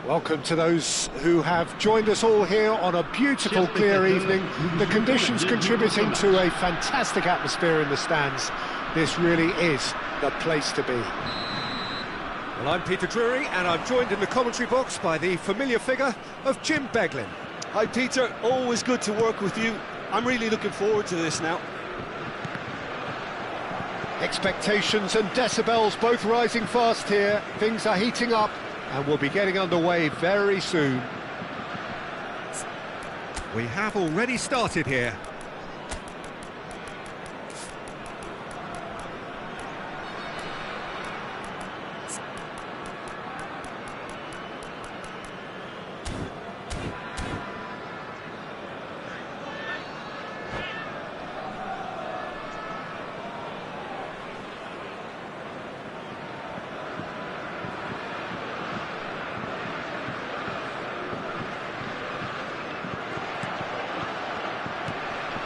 Welcome to those who have joined us all here on a beautiful, clear evening. The conditions contributing to a fantastic atmosphere in the stands. This really is the place to be. Well, I'm Peter Drury, and I'm joined in the commentary box by the familiar figure of Jim Beglin. Hi Peter, always good to work with you. I'm really looking forward to this now. Expectations and decibels both rising fast here. Things are heating up, and we'll be getting underway very soon. We have already started here.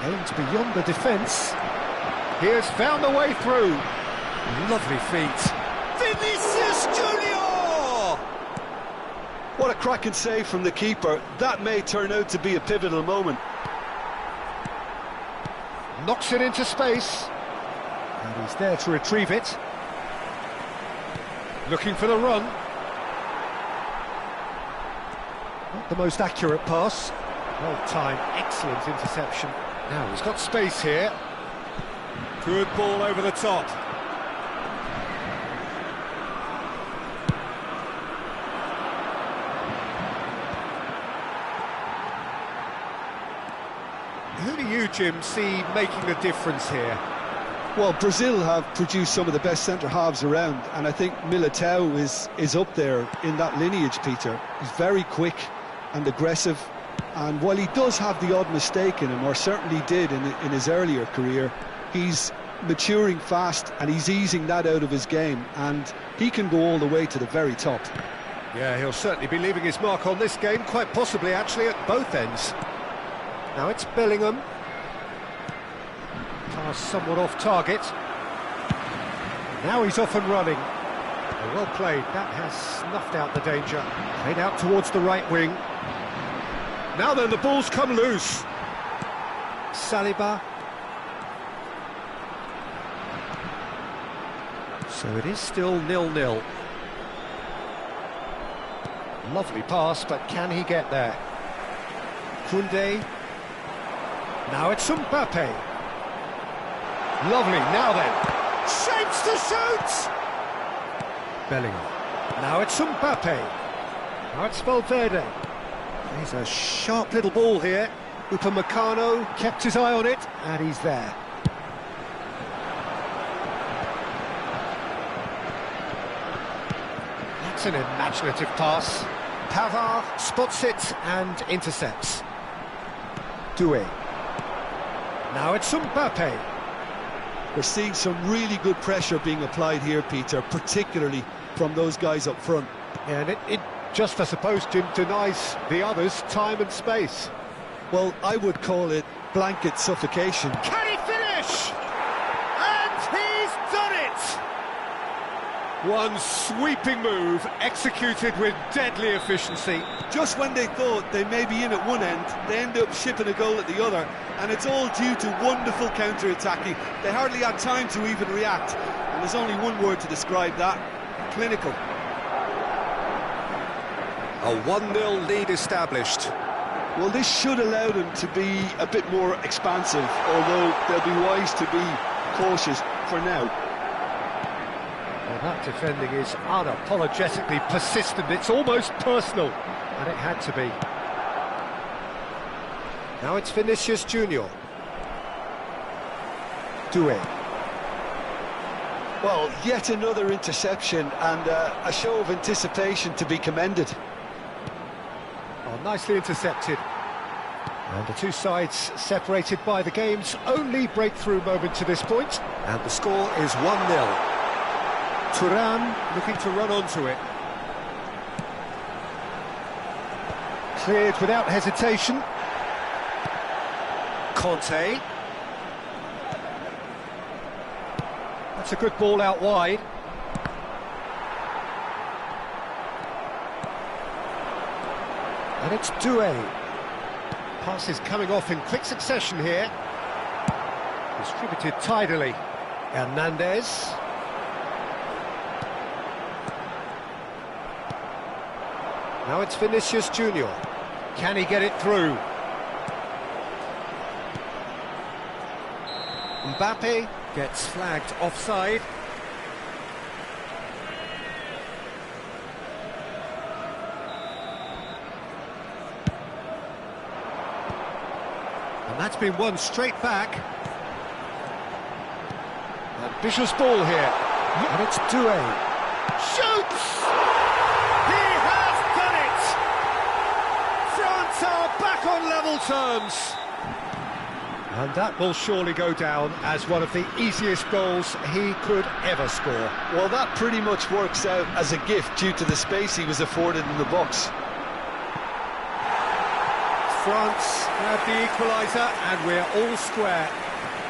Aimed beyond the defence. He has found the way through. Lovely feet. Vinicius Junior! What a cracking save from the keeper. That may turn out to be a pivotal moment. Knocks it into space. And he's there to retrieve it. Looking for the run. Not the most accurate pass. Well timed, excellent interception. Now he's got space here. Good ball over the top. Who do you, Jim, see making the difference here? Well, Brazil have produced some of the best centre-halves around, and I think Militao is up there in that lineage, Peter. He's very quick and aggressive. And while he does have the odd mistake in him, or certainly did in his earlier career, he's maturing fast and he's easing that out of his game, and he can go all the way to the very top. Yeah, he'll certainly be leaving his mark on this game, quite possibly actually at both ends. Now it's Bellingham. Pass somewhat off target. Now he's off and running. Oh, well played, that has snuffed out the danger. Played out towards the right wing. Now then, the ball's come loose. Saliba. So it is still 0-0. Lovely pass, but can he get there? Koundé. Now it's Mbappe. Lovely, now then. Shapes to shoot! Bellingham. Now it's Mbappe. Now it's Valverde. He's a sharp little ball here. Upamecano kept his eye on it, and he's there. That's an imaginative pass. Pavard spots it and intercepts. Doué. Now it's Mbappe. We're seeing some really good pressure being applied here, Peter, particularly from those guys up front. Yeah, and it just, I suppose, Jim, denies the others time and space. Well, I would call it blanket suffocation. Can he finish? And he's done it! One sweeping move, executed with deadly efficiency. Just when they thought they may be in at one end, they end up shipping a goal at the other, and it's all due to wonderful counter-attacking. They hardly had time to even react, and there's only one word to describe that: clinical. A 1-0 lead established. Well, this should allow them to be a bit more expansive, although they'll be wise to be cautious for now. Well, that defending is unapologetically persistent. It's almost personal, and it had to be. Now it's Vinicius Junior. Doué. Well, yet another interception, and a show of anticipation to be commended. Oh, nicely intercepted. And the two sides separated by the game's only breakthrough moment to this point. And the score is 1-0. Turan looking to run onto it. Cleared without hesitation. Conte. That's a good ball out wide. And it's Doué. Passes coming off in quick succession here. Distributed tidily. Hernandez. Now it's Vinicius Junior. Can he get it through? Mbappe gets flagged offside. And that's been won straight back. Ambitious ball here. And it's Doué. Shoots! He has done it! France are back on level terms. And that will surely go down as one of the easiest goals he could ever score. Well, that pretty much works out as a gift due to the space he was afforded in the box. France have the equaliser and we're all square.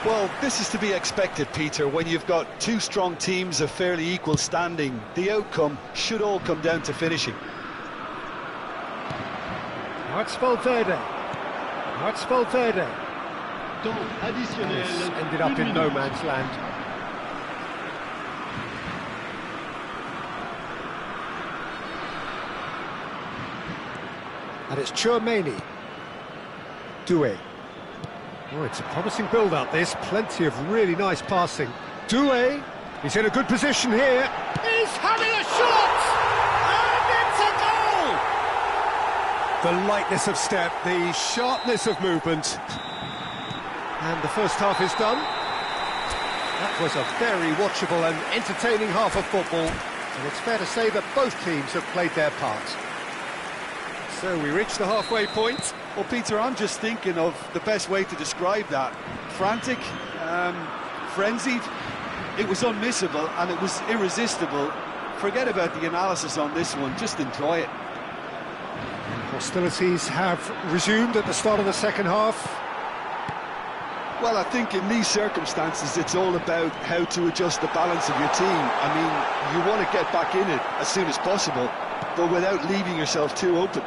Well, this is to be expected, Peter. When you've got two strong teams of fairly equal standing, the outcome should all come down to finishing. Now it's Valverde. Now it's Valverde. This ended up in no man's land. And it's Tchouaméni. Doué. Oh, it's a promising build-up, this. Plenty of really nice passing. Doué, he's in a good position here. He's having a shot! And it's a goal! The lightness of step, the sharpness of movement. And the first half is done. That was a very watchable and entertaining half of football. And it's fair to say that both teams have played their part. So we reach the halfway point. Well, Peter, I'm just thinking of the best way to describe that. Frantic, frenzied. It was unmissable and it was irresistible. Forget about the analysis on this one, just enjoy it. And hostilities have resumed at the start of the second half. Well, I think in these circumstances, it's all about how to adjust the balance of your team. I mean, you want to get back in it as soon as possible, but without leaving yourself too open.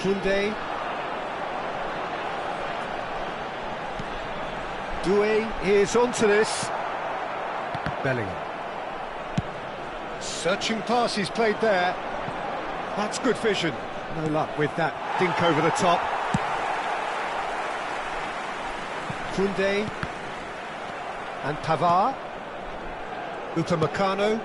Koundé. Doué is onto this. Bellingham. Searching pass he's played there. That's good vision. No luck with that dink over the top. Koundé. And Pavard. Upamecano.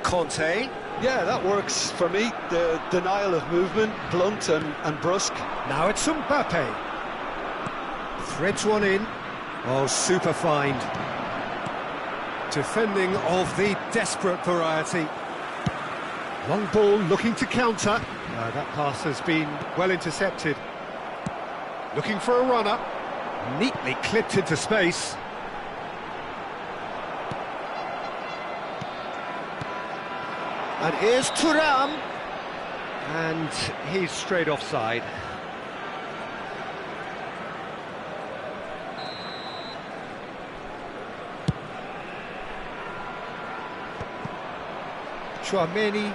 Conte. Yeah, that works for me. The denial of movement, blunt and brusque. Now it's Mbappe. Threads one in. Oh, super find. Defending of the desperate variety. Long ball looking to counter. That pass has been well intercepted. Looking for a runner. Neatly clipped into space. And here's Thuram. And he's straight offside. Tchouaméni.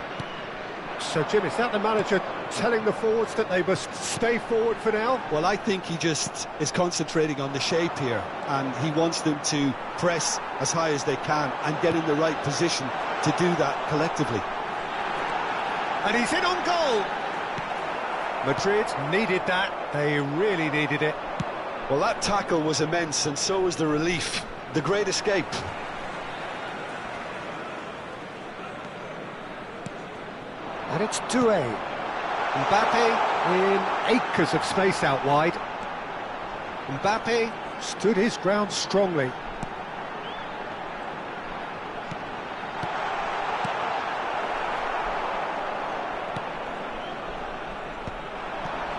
So, Jim, is that the manager telling the forwards that they must stay forward for now? Well, I think he just is concentrating on the shape here, and he wants them to press as high as they can and get in the right position to do that collectively. And he's in on goal! Madrid needed that, they really needed it. Well, that tackle was immense, and so was the relief. The great escape. And it's Doué. Mbappe in acres of space out wide. Mbappe stood his ground strongly.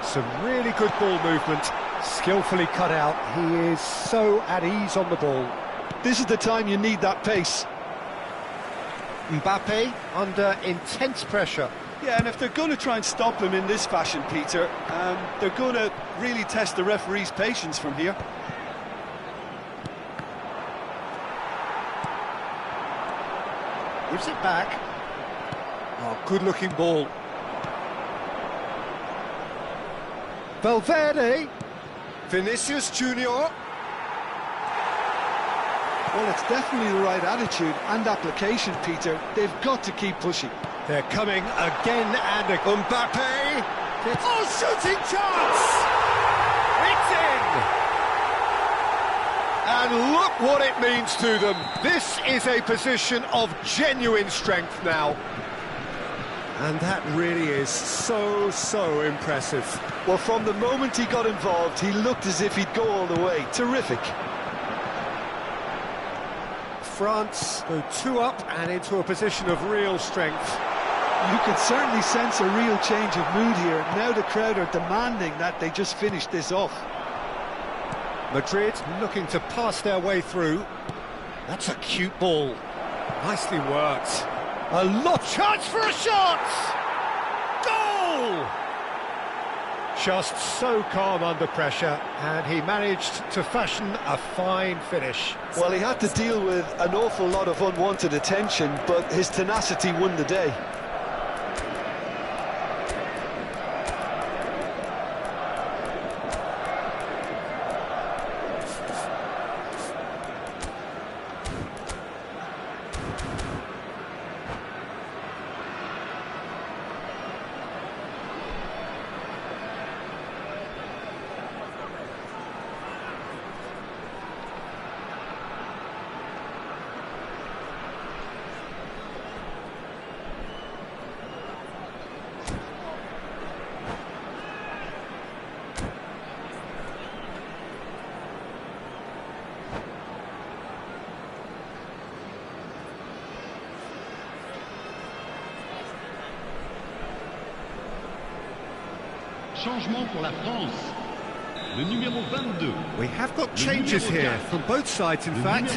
Some really good ball movement, skillfully cut out. He is so at ease on the ball. This is the time you need that pace. Mbappe under intense pressure. Yeah, and if they're going to try and stop him in this fashion, Peter, they're going to really test the referee's patience from here. Gives it back. Oh, good-looking ball. Valverde. Vinicius Junior. Well, it's definitely the right attitude and application, Peter. They've got to keep pushing. They're coming again and again. Mbappe. Oh, shooting chance! It's in! And look what it means to them. This is a position of genuine strength now. And that really is so impressive. Well, from the moment he got involved, he looked as if he'd go all the way. Terrific. France go 2 up and into a position of real strength. You could certainly sense a real change of mood here. Now the crowd are demanding that they just finish this off. Madrid looking to pass their way through. That's a cute ball. Nicely worked. A lot chance for a shot! Goal! Just so calm under pressure, and he managed to fashion a fine finish. Well, he had to deal with an awful lot of unwanted attention, but his tenacity won the day. Changement pour la France. Le numéro 22. We have got changes here from both sides, in fact.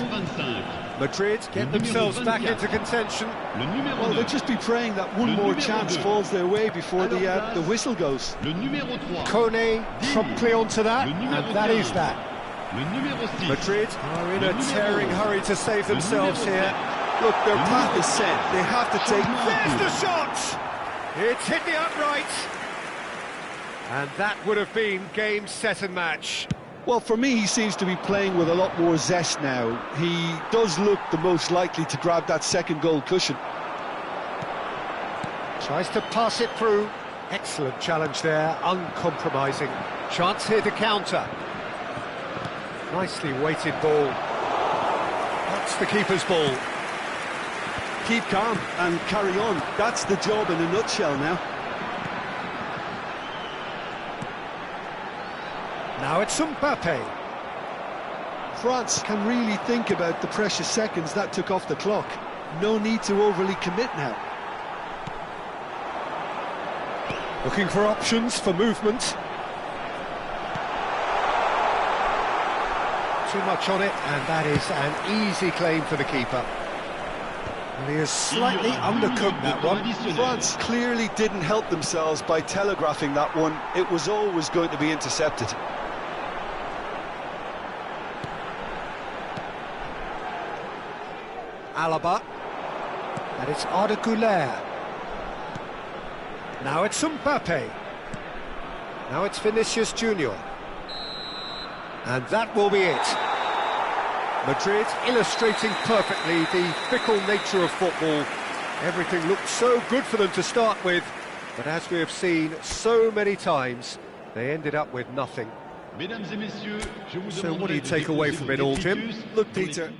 Madrid get themselves back into contention. Well, they'll just be praying that one more chance falls their way before the whistle goes. Kone promptly onto that, and that is that. Madrid are in a tearing hurry to save themselves here. Look, their path is set. They have to take... There's the shot! It's hit the upright. And that would have been game, set and match. Well, for me, he seems to be playing with a lot more zest now. He does look the most likely to grab that second goal cushion. Tries to pass it through. Excellent challenge there, uncompromising. Chance here to counter. Nicely weighted ball. That's the keeper's ball. Keep calm and carry on. That's the job in a nutshell now. Now it's Mbappe. France can really think about the precious seconds that took off the clock. No need to overly commit now. Looking for options for movement. Too much on it, and that is an easy claim for the keeper. And he has slightly undercooked that one. France clearly didn't help themselves by telegraphing that one. It was always going to be intercepted. Alaba, and it's Atincui. Now it's Mbappe. Now it's Vinicius Junior. And that will be it. Madrid illustrating perfectly the fickle nature of football. Everything looked so good for them to start with, but as we have seen so many times, they ended up with nothing. So what do you take away from it all, Jim? Look, Peter...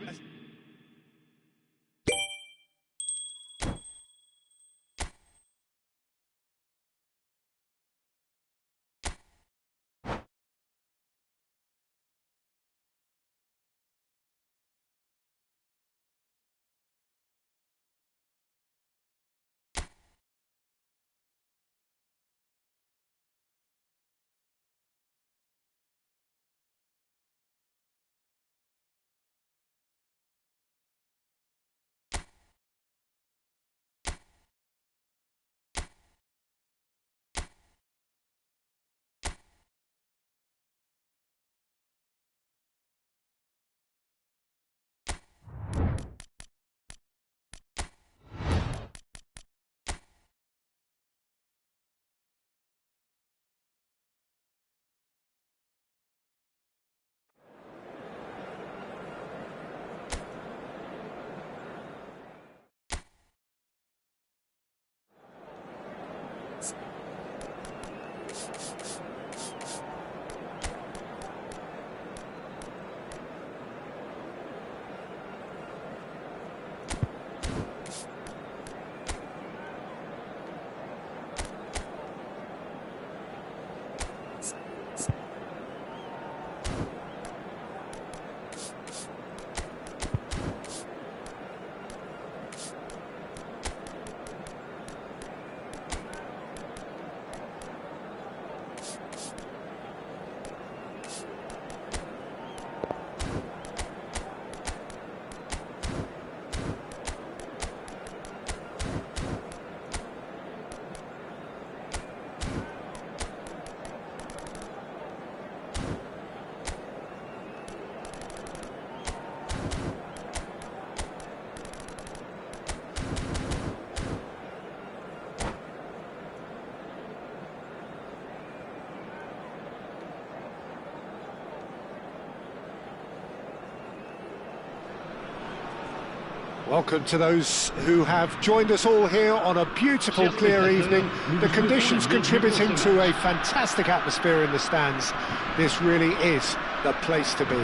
Welcome to those who have joined us all here on a beautiful, clear evening. The conditions contributing to a fantastic atmosphere in the stands. This really is the place to be.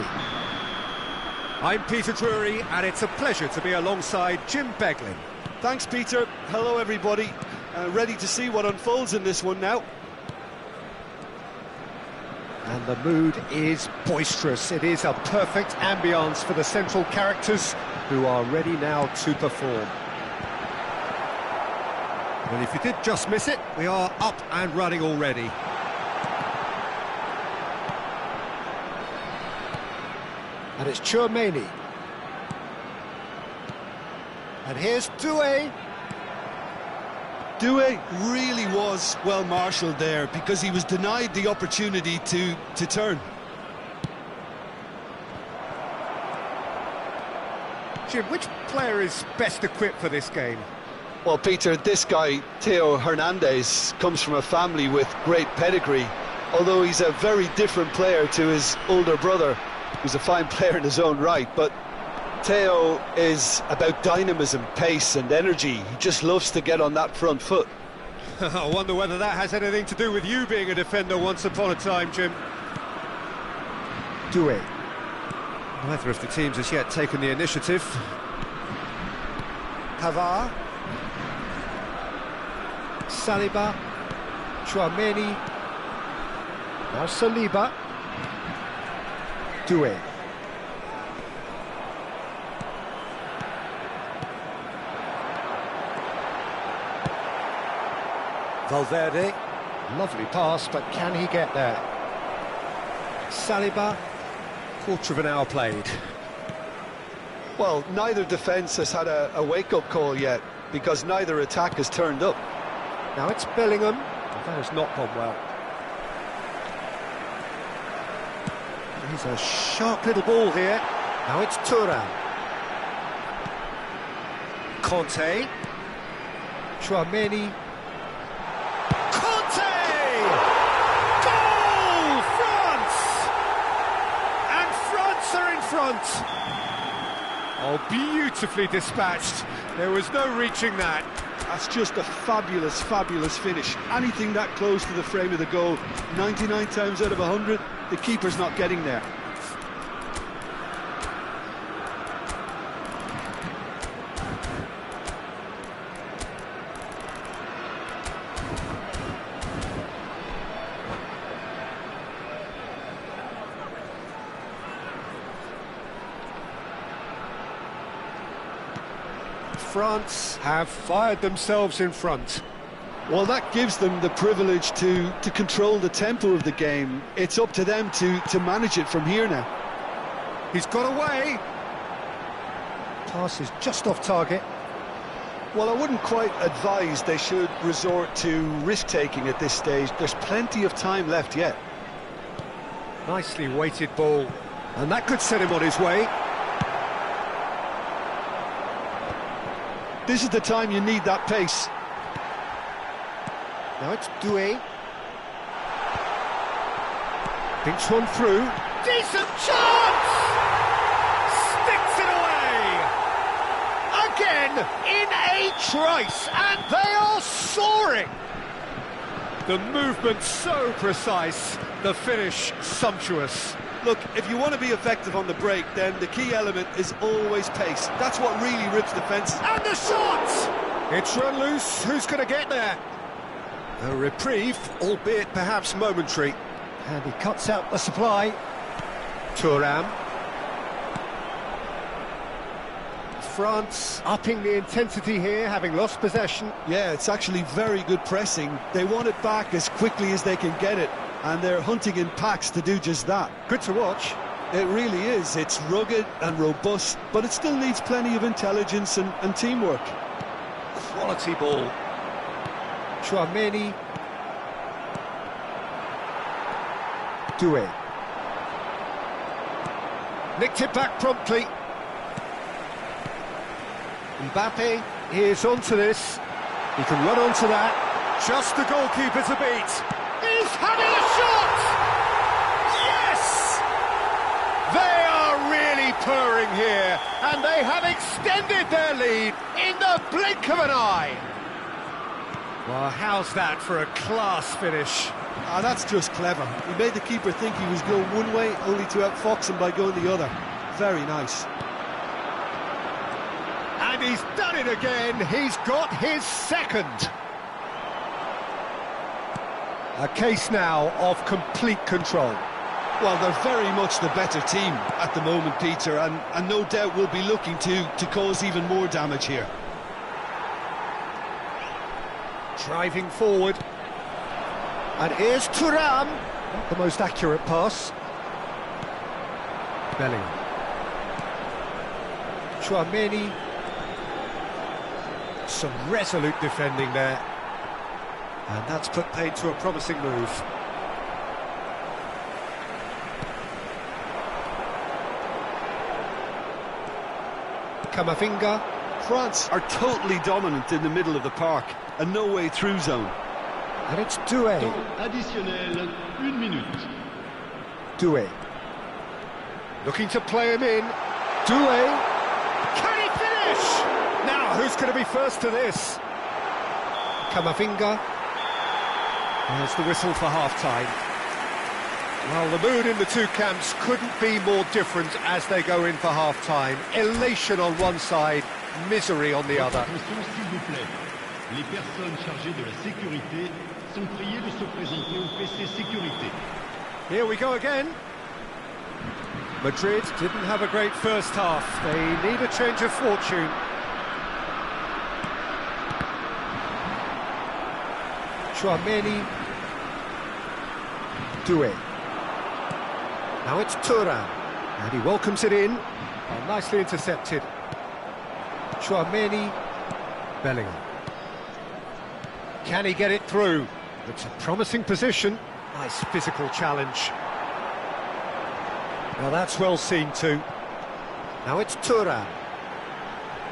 I'm Peter Drury, and it's a pleasure to be alongside Jim Beglin. Thanks, Peter. Hello, everybody. Ready to see what unfolds in this one now. And the mood is boisterous. It is a perfect ambience for the central characters who are ready now to perform. And if you did just miss it, we are up and running already. And it's Chouameni. And here's Doué. Doué really was well marshalled there because he was denied the opportunity to turn. Jim, which player is best equipped for this game? Well, Peter, this guy, Theo Hernandez, comes from a family with great pedigree, although he's a very different player to his older brother, who's a fine player in his own right. But Theo is about dynamism, pace and energy. He just loves to get on that front foot. I wonder whether that has anything to do with you being a defender once upon a time, Jim. Doué. Neither of the teams has yet taken the initiative. Pavard. Saliba. Chouameni. Now Saliba. Doué. Valverde. Lovely pass, but can he get there? Saliba. Quarter of an hour played. Well, neither defence has had a wake-up call yet, because neither attack has turned up. Now it's Bellingham. That has not gone well. He's a sharp little ball here. Now it's Thuram. Conte. Chouameni. Front. Oh, beautifully dispatched. There was no reaching that. That's just a fabulous, fabulous finish. Anything that close to the frame of the goal, 99 times out of 100, the keeper's not getting there. France have fired themselves in front. Well, that gives them the privilege to control the tempo of the game. It's up to them to manage it from here now. He's got away. Pass is just off target. Well, I wouldn't quite advise they should resort to risk-taking at this stage. There's plenty of time left yet. Nicely weighted ball. And that could set him on his way. This is the time you need that pace. Now it's Doué. Thinks one through. Decent chance! Sticks it away! Again, in a trice, and they are soaring! The movement so precise, the finish sumptuous. Look, if you want to be effective on the break, then the key element is always pace. That's what really rips defences. And the shot! It's run loose. Who's going to get there? A reprieve, albeit perhaps momentary. And he cuts out the supply. Thuram. France upping the intensity here, having lost possession. Yeah, it's actually very good pressing. They want it back as quickly as they can get it, and they're hunting in packs to do just that. Good to watch. It really is. It's rugged and robust, but it still needs plenty of intelligence and teamwork. Quality ball. Chouameni. Doué. Nicked it back promptly. Mbappe is onto this. He can run onto that. Just the goalkeeper to beat. He's having a shot! Yes! They are really purring here, and they have extended their lead in the blink of an eye. Well, how's that for a class finish? Ah, that's just clever. He made the keeper think he was going one way, only to outfox him by going the other. Very nice. And he's done it again. He's got his second. A case now of complete control. Well, they're very much the better team at the moment, Peter, and no doubt will be looking to cause even more damage here. Driving forward. And here's Thuram. Not the most accurate pass. Bellingham. Tchouaméni. Some resolute defending there. And that's put paid to a promising move. Camavinga. France are totally dominant in the middle of the park, and no way through zone. And it's Doué. Temps additionnel, 1 minute. Doué. Looking to play him in. Doué. Can he finish? Now, who's going to be first to this? Camavinga. There's the whistle for half-time. Well, the mood in the two camps couldn't be more different as they go in for half-time. Elation on one side, misery on the other. Attention, s'il vous plaît. Les personnes chargées de la sécurité sont priées de se présenter au PC Sécurité. Here we go again. Madrid didn't have a great first half. They need a change of fortune. Tchouaméni. Doué. Now it's Thuram. And he welcomes it in. Oh, nicely intercepted. Tchouaméni. Bellingham. Can he get it through? It's a promising position. Nice physical challenge. Well, that's well seen too. Now it's Thuram.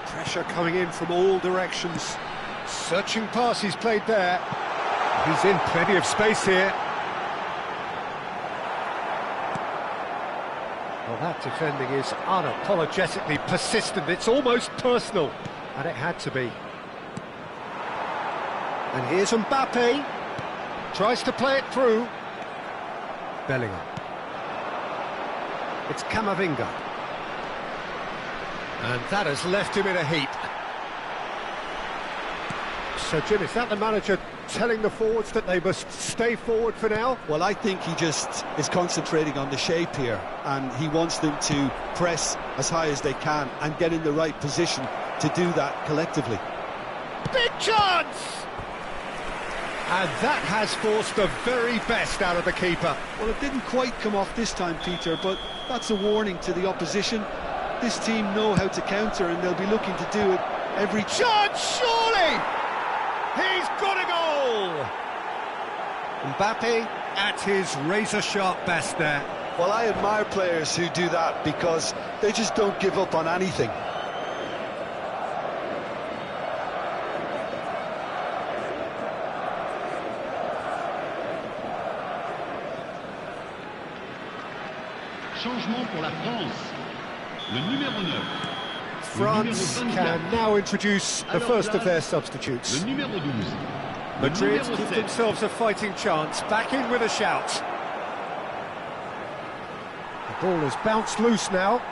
Pressure coming in from all directions. Searching pass he's played there. He's in plenty of space here. Well, that defending is unapologetically persistent. It's almost personal. And it had to be. And here's Mbappe. Tries to play it through. Bellingham. It's Camavinga. And that has left him in a heap. So, Jim, is that the manager telling the forwards that they must stay forward for now? Well, I think he just is concentrating on the shape here, and he wants them to press as high as they can and get in the right position to do that collectively. Big chance! And that has forced the very best out of the keeper. Well, it didn't quite come off this time, Peter, but that's a warning to the opposition. This team know how to counter, and they'll be looking to do it every chance, surely! He's got a goal! Mbappe at his razor-sharp best there. Well, I admire players who do that because they just don't give up on anything. Changement pour la France. Le numéro 9. France can now introduce the first of their substitutes. Le numéro 12. Madrid give themselves a fighting chance, back in with a shout. The ball has bounced loose now.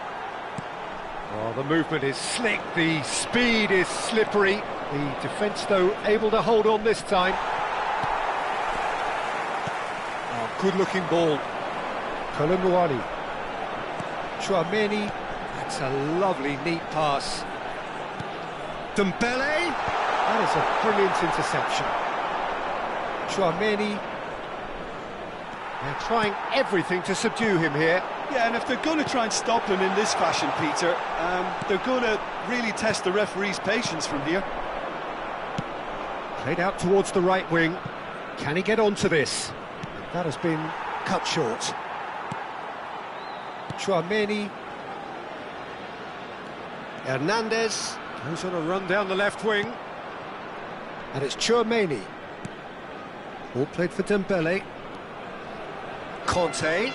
Oh, the movement is slick, the speed is slippery. The defence, though, able to hold on this time. Oh, good-looking ball. Colomboani. Tchouaméni. That's a lovely, neat pass. Dembele. That is a brilliant interception. Tchouaméni. They're trying everything to subdue him here. Yeah, and if they're going to try and stop him in this fashion, Peter, they're going to really test the referee's patience from here. Played out towards the right wing. Can he get onto this? That has been cut short. Tchouaméni. Hernandez goes on a run down the left wing. And it's Tchouaméni. Ball played for Dembele. Conte.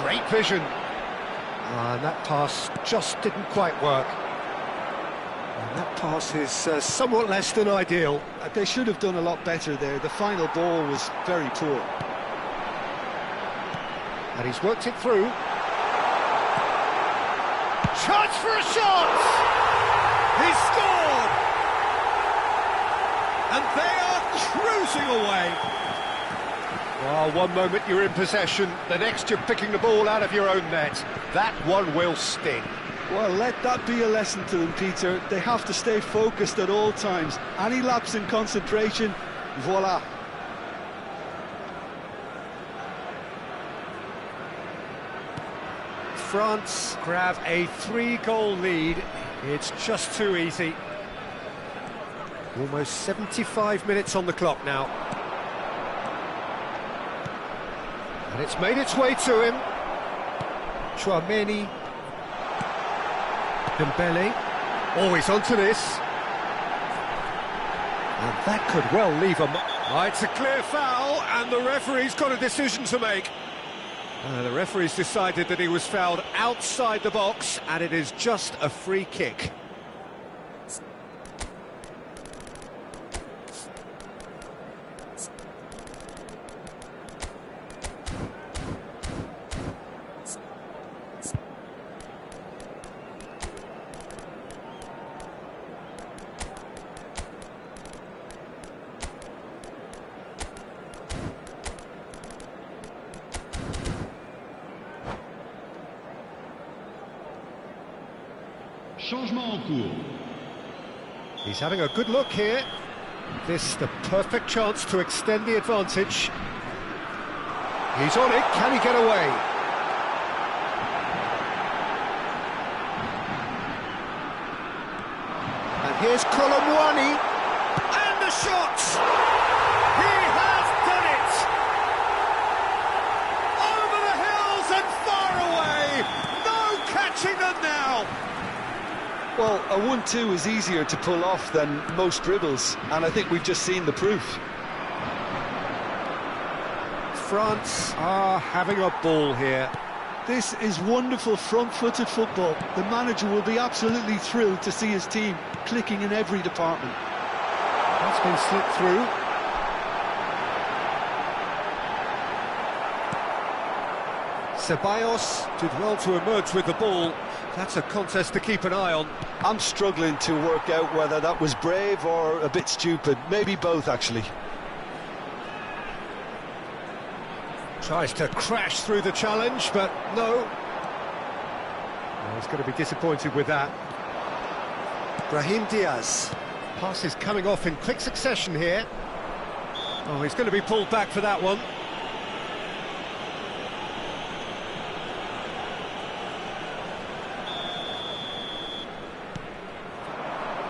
Great vision. And that pass just didn't quite work. And that pass is somewhat less than ideal. They should have done a lot better there. The final ball was very poor. And he's worked it through. Chance for a shot! He scored! And they are cruising away. Well, one moment you're in possession, the next you're picking the ball out of your own net. That one will sting. Well, let that be a lesson to them, Peter. They have to stay focused at all times. Any lapse in concentration, voila. France grab a 3-goal lead. It's just too easy. Almost 75 minutes on the clock now. And it's made its way to him. Chouameni. Dembele. Always onto this. And that could well leave a... It's a clear foul, and the referee's got a decision to make. The referee's decided that he was fouled outside the box, and it is just a free kick. Changement en cours. He's having a good look here. This the perfect chance to extend the advantage. He's on it, can he get away? And here's Colomwani. And the shot! He has done it! Over the hills and far away! No catching them now! Well, a 1-2 is easier to pull off than most dribbles, and I think we've just seen the proof. France are having a ball here. This is wonderful front-footed football. The manager will be absolutely thrilled to see his team clicking in every department. That's been slipped through. Ceballos did well to emerge with the ball. That's a contest to keep an eye on. I'm struggling to work out whether that was brave or a bit stupid. Maybe both, actually. Tries to crash through the challenge, but no. Well, he's going to be disappointed with that. Brahim Diaz. Pass is coming off in quick succession here. Oh, he's going to be pulled back for that one.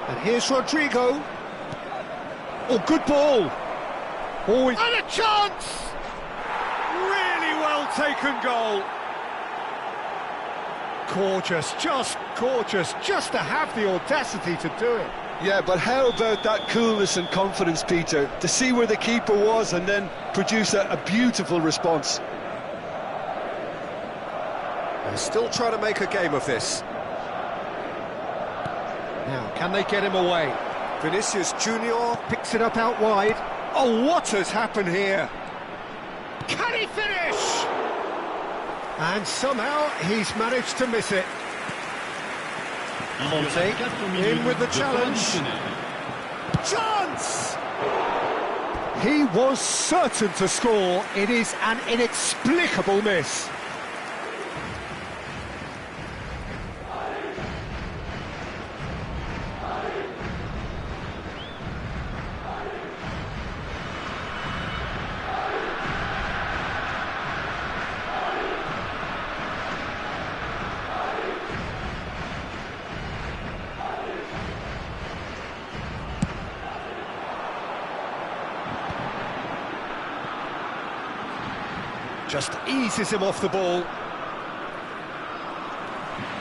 And here's Rodrigo. Oh, good ball. Oh, and a chance! Really well taken goal. Gorgeous, just to have the audacity to do it. Yeah, but how about that coolness and confidence, Peter, to see where the keeper was and then produce a beautiful response. They're still trying to make a game of this. Now, can they get him away? Vinicius Junior picks it up out wide. Oh, what has happened here? Can he finish? And somehow he's managed to miss it. Monte in with the challenge. Chance! He was certain to score. It is an inexplicable miss. Just eases him off the ball.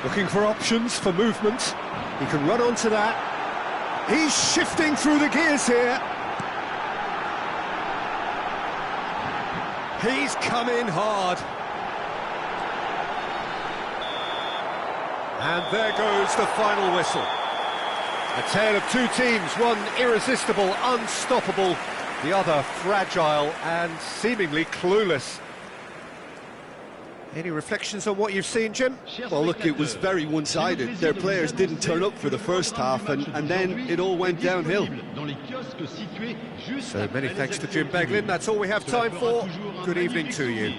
Looking for options for movement. He can run onto that. He's shifting through the gears here. He's come in hard. And there goes the final whistle. A tale of two teams, one irresistible, unstoppable, the other fragile and seemingly clueless. Any reflections on what you've seen, Jim? Well, look, it was very one-sided. Their players didn't turn up for the first half, and then it all went downhill. So many thanks to Jim Beglin. That's all we have time for. Good evening to you.